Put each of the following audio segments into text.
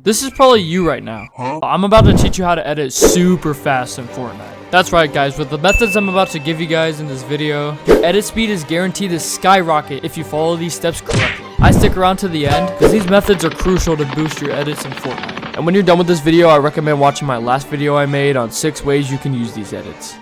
This is probably you right now. I'm about to teach you how to edit super fast in Fortnite. That's right, guys. With the methods I'm about to give you guys in this video, your edit speed is guaranteed to skyrocket if you follow these steps correctly. I stick around to the end because these methods are crucial to boost your edits in Fortnite. And when you're done with this video, I recommend watching my last video I made on 6 ways you can use these edits.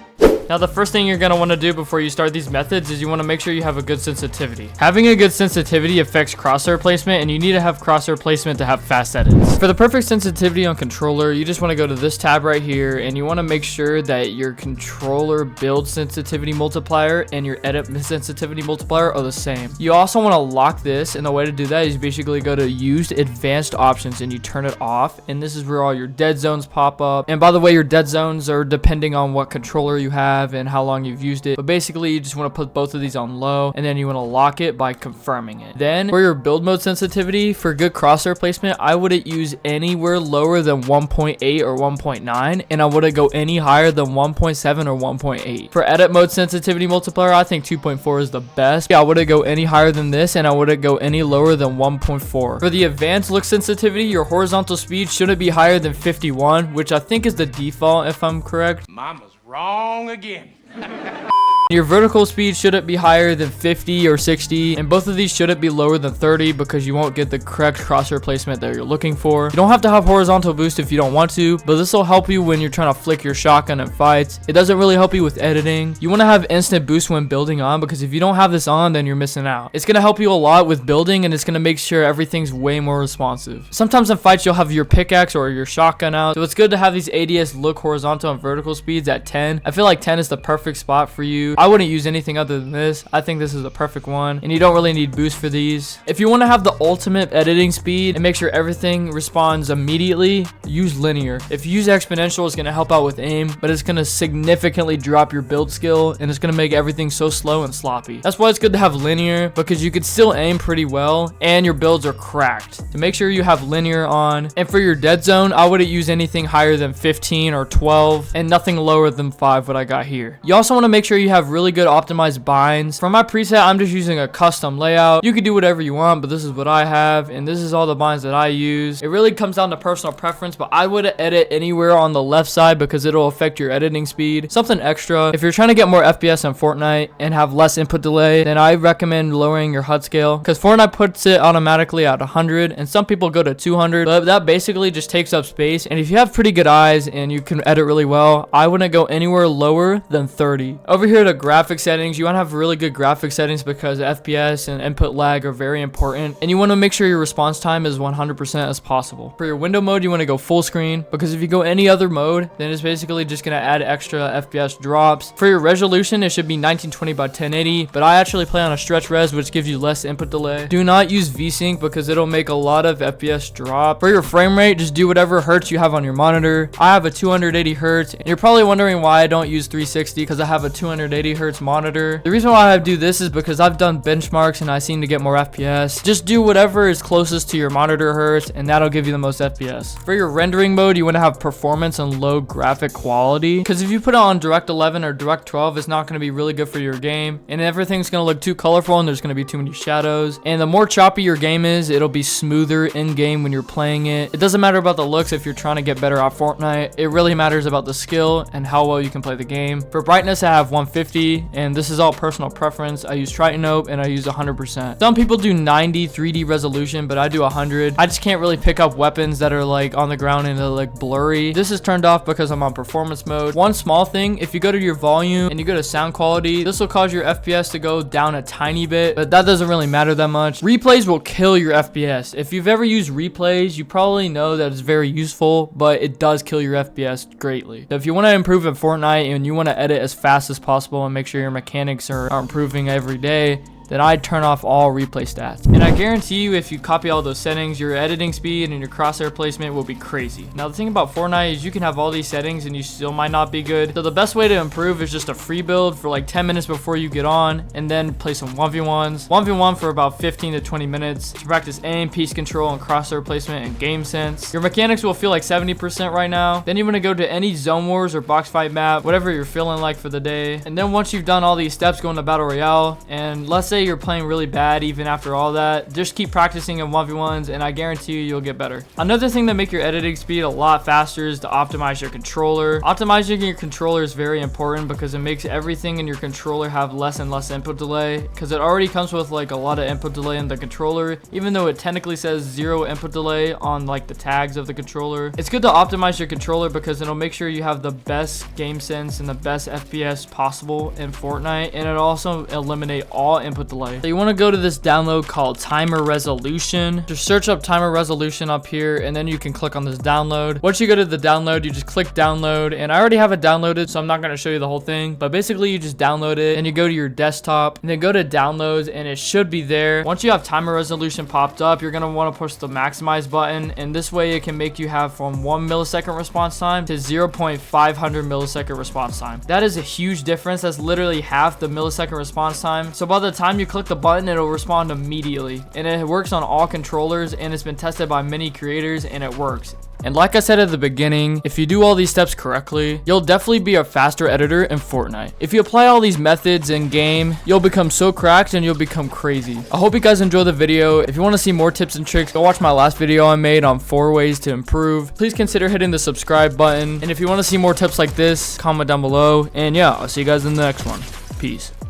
Now, the first thing you're going to want to do before you start these methods is you want to make sure you have a good sensitivity. Having a good sensitivity affects crosshair placement, and you need to have crosshair placement to have fast edits. For the perfect sensitivity on controller, you just want to go to this tab right here, and you want to make sure that your controller build sensitivity multiplier and your edit sensitivity multiplier are the same. You also want to lock this, and the way to do that is you basically go to used advanced options and you turn it off, and this is where all your dead zones pop up. And by the way, your dead zones are depending on what controller you have and how long you've used it, but basically you just want to put both of these on low, and then you want to lock it by confirming it. Then for your build mode sensitivity, for good crosshair placement, I wouldn't use anywhere lower than 1.8 or 1.9, and I wouldn't go any higher than 1.7 or 1.8. For edit mode sensitivity multiplier, I think 2.4 is the best. I wouldn't go any higher than this, and I wouldn't go any lower than 1.4. For the advanced look sensitivity, your horizontal speed shouldn't be higher than 51, which I think is the default if I'm correct. Mama's wrong again. Your vertical speed shouldn't be higher than 50 or 60, and both of these shouldn't be lower than 30 because you won't get the correct crosshair placement that you're looking for. You don't have to have horizontal boost if you don't want to, but this will help you when you're trying to flick your shotgun in fights. It doesn't really help you with editing. You want to have instant boost when building on, because if you don't have this on, then you're missing out. It's going to help you a lot with building, and it's going to make sure everything's way more responsive. Sometimes in fights you'll have your pickaxe or your shotgun out, so it's good to have these ADS look horizontal and vertical speeds at 10. I feel like 10 is the perfect spot for you. I wouldn't use anything other than this. I think this is the perfect one, and you don't really need boost for these. If you want to have the ultimate editing speed and make sure everything responds immediately, use linear. If you use exponential, it's going to help out with aim, but it's going to significantly drop your build skill, and it's going to make everything so slow and sloppy. That's why it's good to have linear, because you could still aim pretty well and your builds are cracked. So make sure you have linear on. And for your dead zone, I wouldn't use anything higher than 15 or 12 and nothing lower than 5, what I got here. You also want to make sure you have really good optimized binds. For my preset, I'm just using a custom layout. You can do whatever you want, but this is what I have, and this is all the binds that I use. It really comes down to personal preference, but I wouldn't edit anywhere on the left side because it'll affect your editing speed. Something extra, if you're trying to get more FPS on Fortnite and have less input delay, then I recommend lowering your HUD scale, because Fortnite puts it automatically at 100, and some people go to 200, but that basically just takes up space. And if you have pretty good eyes and you can edit really well, I wouldn't go anywhere lower than 30. Over here to graphic settings, you want to have really good graphic settings because FPS and input lag are very important, and you want to make sure your response time is 100% as possible. For your window mode, you want to go full screen, because if you go any other mode, then it's basically just going to add extra FPS drops. For your resolution, it should be 1920 by 1080, but I actually play on a stretch res, which gives you less input delay. Do not use VSync because it'll make a lot of FPS drop. For your frame rate, just do whatever hertz you have on your monitor. I have a 280 hertz, and you're probably wondering why I don't use 360, because I have a 280 hertz monitor. The reason why I do this is because I've done benchmarks and I seem to get more FPS. Just do whatever is closest to your monitor hertz, and that'll give you the most FPS. For your rendering mode, you want to have performance and low graphic quality, because if you put it on Direct 11 or Direct 12, it's not going to be really good for your game, and everything's going to look too colorful and there's going to be too many shadows. And the more choppy your game is, it'll be smoother in game when you're playing it. It doesn't matter about the looks if you're trying to get better at Fortnite. It really matters about the skill and how well you can play the game. For brightness, I have 150, and this is all personal preference. I use Tritanope and I use 100%. Some people do 90 3D resolution, but I do 100. I just can't really pick up weapons that are like on the ground and they're like blurry. This is turned off because I'm on performance mode. One small thing, if you go to your volume and you go to sound quality, this will cause your FPS to go down a tiny bit, but that doesn't really matter that much. Replays will kill your FPS. If you've ever used replays, you probably know that it's very useful, but it does kill your FPS greatly. So if you want to improve in Fortnite and you want to edit as fast as possible and make sure your mechanics are improving every day, then I'd turn off all replay stats. And I guarantee you, if you copy all those settings, your editing speed and your crosshair placement will be crazy. Now, the thing about Fortnite is you can have all these settings and you still might not be good. So the best way to improve is just a free build for like 10 minutes before you get on, and then play some 1v1s. 1v1 for about 15 to 20 minutes to practice aim, piece control, and crosshair placement and game sense. Your mechanics will feel like 70% right now. Then you want to go to any zone wars or box fight map, whatever you're feeling like for the day. And then once you've done all these steps, go into battle royale. And let's say say you're playing really bad even after all that, just keep practicing in 1v1s and I guarantee you'll get better. Another thing that make your editing speed a lot faster is to optimize your controller. Optimizing your controller is very important because it makes everything in your controller have less and less input delay, because it already comes with like a lot of input delay in the controller, even though it technically says 0 input delay on like the tags of the controller. It's good to optimize your controller because it'll make sure you have the best game sense and the best FPS possible in Fortnite, and it'll also eliminate all input delay. So you want to go to this download called timer resolution. Just search up timer resolution up here, and then you can click on this download. Once you go to the download, you just click download, and I already have it downloaded, so I'm not going to show you the whole thing, but basically you just download it and you go to your desktop and then go to downloads, and it should be there. Once you have timer resolution popped up, you're going to want to push the maximize button, and this way it can make you have from 1 millisecond response time to 0.500 millisecond response time. That is a huge difference. That's literally half the millisecond response time. So by the time you click the button, it'll respond immediately, and it works on all controllers, and it's been tested by many creators and it works. And like I said at the beginning, if you do all these steps correctly, you'll definitely be a faster editor in Fortnite. If you apply all these methods in game, you'll become so cracked and you'll become crazy. I hope you guys enjoyed the video. If you want to see more tips and tricks, go watch my last video I made on 4 ways to improve. Please consider hitting the subscribe button. And if you want to see more tips like this, comment down below. And yeah, I'll see you guys in the next one. Peace.